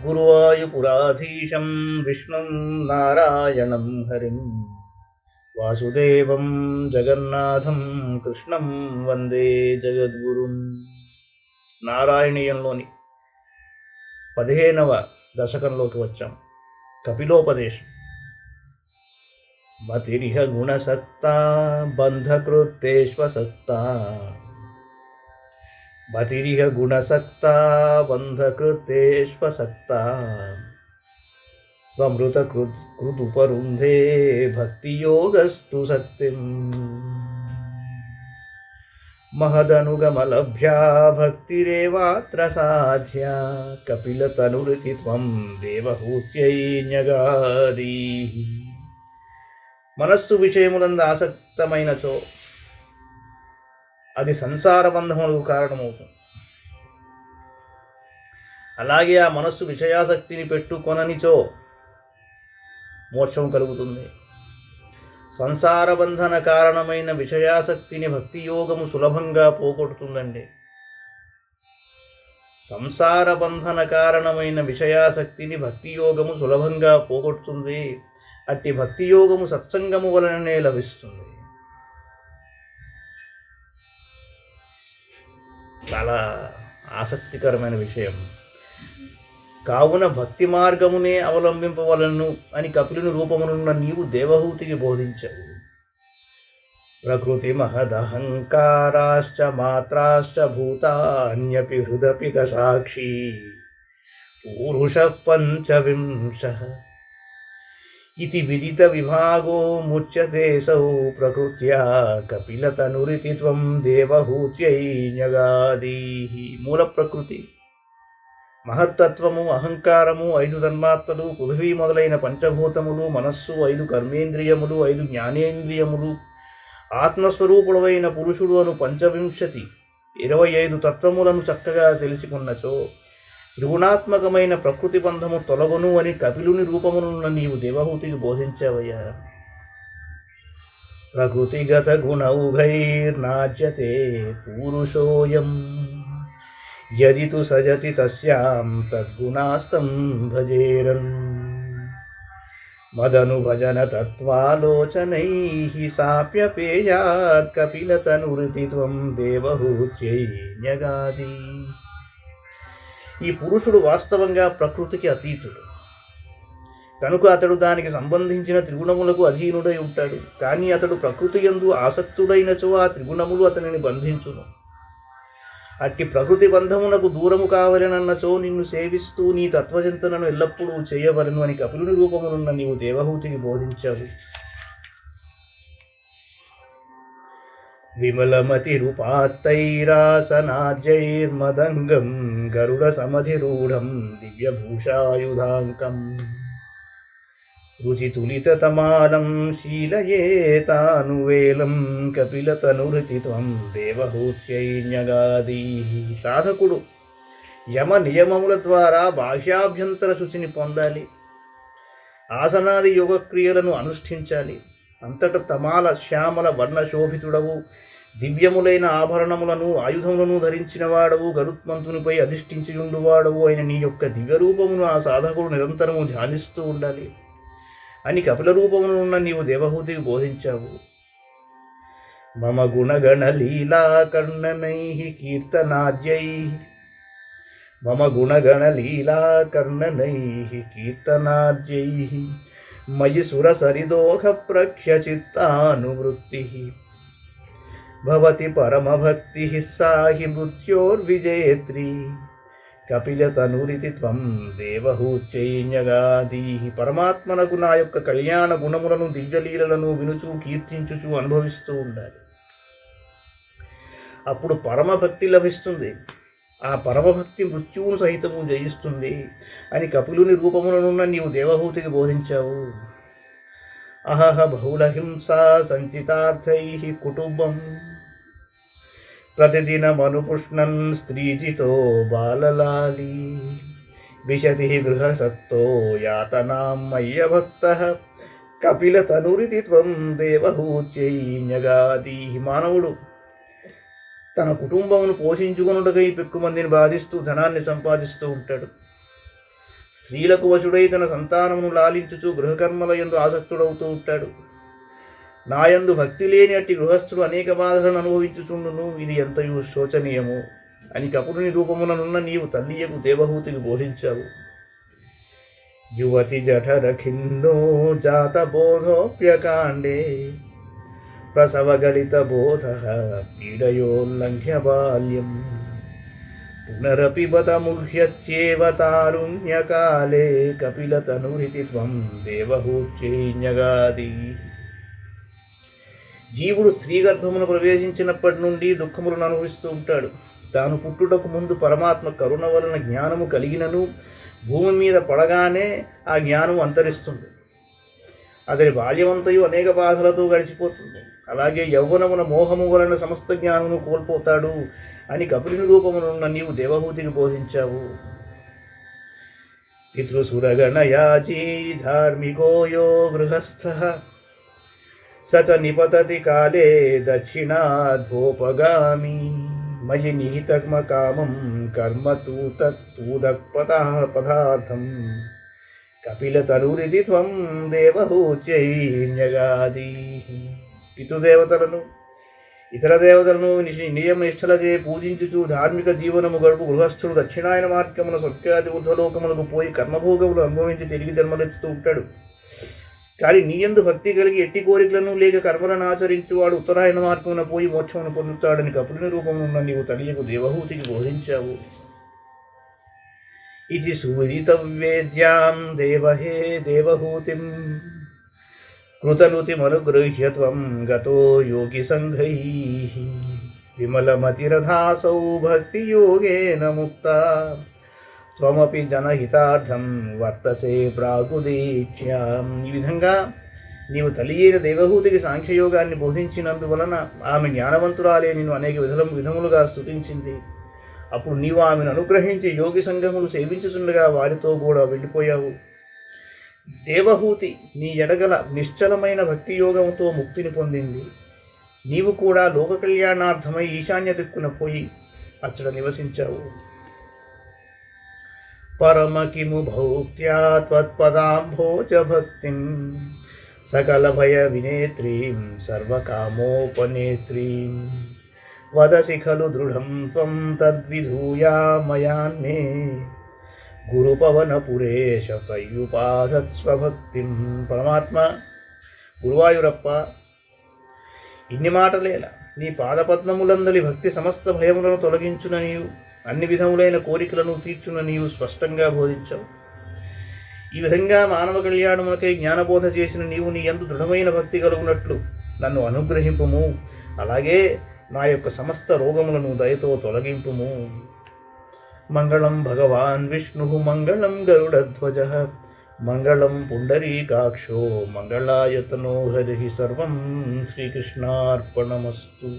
గురువాయుపురాధీశం విష్ణుం నారాయణం హరిం వాసుదేవం జగన్నాథం కృష్ణం వందే జగద్గురుం. నారాయణీయంలోని 15వ దశకంలోకి వచ్చాం. కపిలోపదేశం. మతిరిహ గుణసక్తా బంధకృత్తేష్వసక్తా, మతిరిహ గుణసక్తా బంధకృత్తేష్వసక్తా, స్వమృతకృదుపరుంధే భక్తియోగస్తు సక్తిం, మహదనుగమలభ్యా భక్తిరేవాత్ర సాధ్యా, కపిలతనురితి త్వం దేవహూత్యై న్యగాది. మనస్సు విషయములందు ఆసక్తమైనచో అది సంసార బంధములకు కారణమవుతుంది. అలాగే ఆ మనస్సు విషయాసక్తిని పెట్టుకొననిచో మోక్షం కలుగుతుంది. సంసార బంధన కారణమైన విషయాసక్తిని భక్తి యోగము సులభంగా పోగొడుతుందండి. సంసార బంధన కారణమైన విషయాసక్తిని భక్తి యోగము సులభంగా పోగొడుతుంది. అట్టి భక్తి యోగము సత్సంగము వలననే లభిస్తుంది. చాలా ఆసక్తికరమైన విషయం. కావున భక్తి మార్గమునే అవలంబింపవలను అని కపిలుని రూపమునున్న నీవు దేవహూతికి బోధించవు. ప్రకృతి మహదహంకారాశ్చ మాత్రాశ్చ భూతాన్యపి హృదపిత సాక్షి పూరుష పంచవింశః ఇతి విదిత విభాగో ముచ్యతేసౌ ప్రకృత్యా కపిలతనురితి త్వం దేవహూత్యై న్యగాది. మూల ప్రకృతి, మహత్తత్వము, అహంకారము, 5 తన్మాత్రలు, పృథివీ మొదలైన పంచభూతములు, మనస్సు, 5 కర్మేంద్రియములు, 5 జ్ఞానేంద్రియములు, ఆత్మస్వరూపుడవైన పురుషుడు అను 25 తత్వములను చక్కగా తెలిసికొన్నచో త్రిగుణాత్మకమైన ప్రకృతి బంధము తొలగును అని కపిలుని రూపమునున్న నీవు దేవహూతికి బోధించవయ్యా. ప్రకృతిగత గుణౌఘైర్నాచ్యతే పూరుషోయం యది తు సజతి తస్యాం తద్గుణాస్తం భజేరన్ మదనుభజన తత్వాలోచనైః సాప్యపేయాత్ కపిలతనురితి త్వం దేవహూత్యై న్యగాది. ఈ పురుషుడు వాస్తవంగా ప్రకృతికి అతీతుడు కనుక అతడు దానికి సంబంధించిన త్రిగుణములకు అధీనుడై ఉంటాడు. కానీ అతడు ప్రకృతి యందు ఆసక్తుడైనచో ఆ త్రిగుణములు అతనిని బంధించును. అట్టి ప్రకృతి బంధమునకు దూరము కావలెనన్నచో నిన్ను సేవిస్తూ నీ తత్వచింతనను ఎల్లప్పుడూ చేయవలను అని కపిలుని రూపమునున్న నీవు దేవహూతికి బోధించావు. విమలమతిరుపాత్తైరాసనాజ్యైర్మదంగం గరుడ సమధిరూఢం దివ్యభూషాయుధాంకం రుచితులితతమాలం శీలయేతానువేలం కపిలతనురితి త్వం దేవహూత్యై న్యగాది. సాధకుడు యమ నియమముల ద్వారా బాహ్యాభ్యంతర శుచిని పొందాలి. ఆసనాది యోగక్రియలను అనుష్ఠించాలి. అంతట తమాల శ్యామల వర్ణశోభితుడవు, దివ్యములైన ఆభరణములను ఆయుధములను ధరించిన వాడవు, గరుత్మంతునిపై అధిష్ఠించియుండువాడవు అయిన నీ యొక్క దివ్యరూపమును ఆ సాధకుడు నిరంతరము ధ్యానిస్తూ ఉండాలి అని కపిల రూపమునున్న నీవు దేవహూతికి బోధించావు. మమ గుణగణ లీలాకర్ణనైః కీర్తనాద్యైః, మమ గుణగణ లీలాకర్ణనైః కీర్తనాద్యైః మయి సురసరిదోహ ప్రఖ్యచిత్తానువృత్తిః భవతి పరమభక్తిః సాహి మృత్యోర్విజేత్రి కపిలతనురితి త్వం దేవహూత్యై న్యగాది. పరమాత్మనకు నా యొక్క కళ్యాణ గుణములను, దివ్యలీలలను వినుచు కీర్తించుచు అనుభవిస్తూ ఉండాలి. అప్పుడు పరమభక్తి లభిస్తుంది. ఆ పరమభక్తి మృత్యువును సహితము జయిస్తుంది అని కపిలుని రూపములనున్న నీవు దేవహూతికి బోధించావు. అహహ బహుళహింసా సంచితార్థైః కుటుంబం ప్రతిదినమనుపుష్ణన్ స్త్రీజితో బాలలాలి విశతి గృహసక్తో యాతనాం మయ్యభక్తః కపిలతనురితి త్వం దేవహూత్యై న్యగాది. మానవుడు తన కుటుంబమును పోషించుకొనుటకై పెక్కుమందిని బాధిస్తూ ధనాన్ని సంపాదిస్తూ ఉంటాడు. స్త్రీలకు వశుడై తన సంతానమును లాలించుచు గృహకర్మల యందు ఆసక్తుడవుతూ ఉంటాడు. నాయందు భక్తి లేని అట్టి గృహస్థుడు అనేక బాధలను అనుభవించుచుండును. ఇది ఎంతయు శోచనీయము అని కపురుని రూపముననున్న నీవు తల్లియకు దేవహూతికి బోధించావు. యువతి జఠరఖిన్నో జాతబోధోప్యకాండే ప్రసవగళిత బోధ పీడయోల్లంఘ్య బాల్యం పునరపి బతముహ్యత్యేవ తారుణ్యకాలే కపిలతనురితి త్వం దేవహూత్యైన్యగాది. జీవుడు స్త్రీ గర్భమును ప్రవేశించినప్పటి నుండి దుఃఖములను అనుభవిస్తూ ఉంటాడు. తాను పుట్టుటకు ముందు పరమాత్మ కరుణ వలన జ్ఞానము కలిగినను భూమి మీద పడగానే ఆ జ్ఞానము అంతరిస్తుంది. అతని బాల్యమంతయు అనేక బాధలతో గడిచిపోతుంది. అలాగే యౌవనమున మోహము వలన సమస్త జ్ఞానమును కోల్పోతాడు అని కపిలుని రూపమునున్న నీవు దేవహూతికి బోధించావు. పితృసురగణయాజీ ధార్మికో యో గృహస్థః స చ నిపతతి కాలే దక్షిణాధ్వోపగామి మయి నిహితమకామం కర్మ తూ తూదక్పదార్థం కపిలతరురిది త్వం దేవహూత్యైన్యగాది. పితృదేవతలను ఇతర దేవతలను నియమనిష్టలచే పూజించుచు ధార్మిక జీవనము గడుపు గృహస్థుడు దక్షిణాయన మార్గమున స్వర్గాది ఊర్ధ్వలోకములకు పోయి కర్మభోగములు అనుభవించి తిరిగి జన్మలెత్తుతూ ఉంటాడు. కానీ నీయందు భక్తి కలిగి ఎట్టి కోరికలను లేక కర్మలను ఆచరించువాడు ఉత్తరాయణ మార్గమున పోయి మోక్షమును పొందుతాడని కపులుని రూపమున్న నీవు తల్లియకు దేవహూతికి బోధించావు. ఇది సువిదితవ్యేద్యాం దేవహే దేవహూతిం కృతనుతిమనుగృహ్య త్వం గతో యోగి సంఘైః విమలమతిరథాసౌ భక్తియోగేన ముక్తా త్వమపి జనహితార్థం వర్తసే ప్రాగుదీక్ష్యాం. ఈ విధంగా నీవు తల్లి అయిన దేవహూతికి సాంఖ్యయోగాన్ని బోధించినందువలన ఆమె జ్ఞానవంతురాలే నిన్ను అనేక విధములుగా స్తుతించింది. అప్పుడు నీవు ఆమెను అనుగ్రహించి యోగి సంఘములు సేవించుచుండగా వారితో కూడా వెళ్ళిపోయావు. దేవహూతి నీ ఎడగల నిశ్చలమైన భక్తి యోగంతో ముక్తిని పొందింది. నీవు కూడా లోక కళ్యాణార్థమై ఈశాన్య దిక్కున పోయి అచ్చట నివసించావు. పరమకిము భౌక్త్యా త్వత్పదాంభోజ భక్తిం సకల భయ వినేత్రీం సర్వకామోపనేత్రీం వదసి ఖలు దృఢం త్వం తద్విధూయామయాన్నే గురుపవనపురేశ తయ్యుపాధత్స్వభక్తిం. పరమాత్మ గురువాయూరప్ప, ఇన్ని మాటలేలా నీ పాదపద్మములందలి భక్తి సమస్త భయములను తొలగించున నీవు అన్ని విధములైన కోరికలను తీర్చున నీవు స్పష్టంగా బోధించావు. ఈ విధంగా మానవ కళ్యాణమునకై జ్ఞానబోధ చేసిన నీవు నీ యందు దృఢమైన భక్తి కలుగునట్లు నన్ను అనుగ్రహింపుము. అలాగే నా యొక్క సమస్త రోగములను దయతో తొలగింపుము. మంగళం భగవాన్ విష్ణు మంగళం గరుడధ్వజ మంగళం పుండరీకాక్షో మంగళాయతనో హరి. సర్వం శ్రీకృష్ణార్పణమస్తు.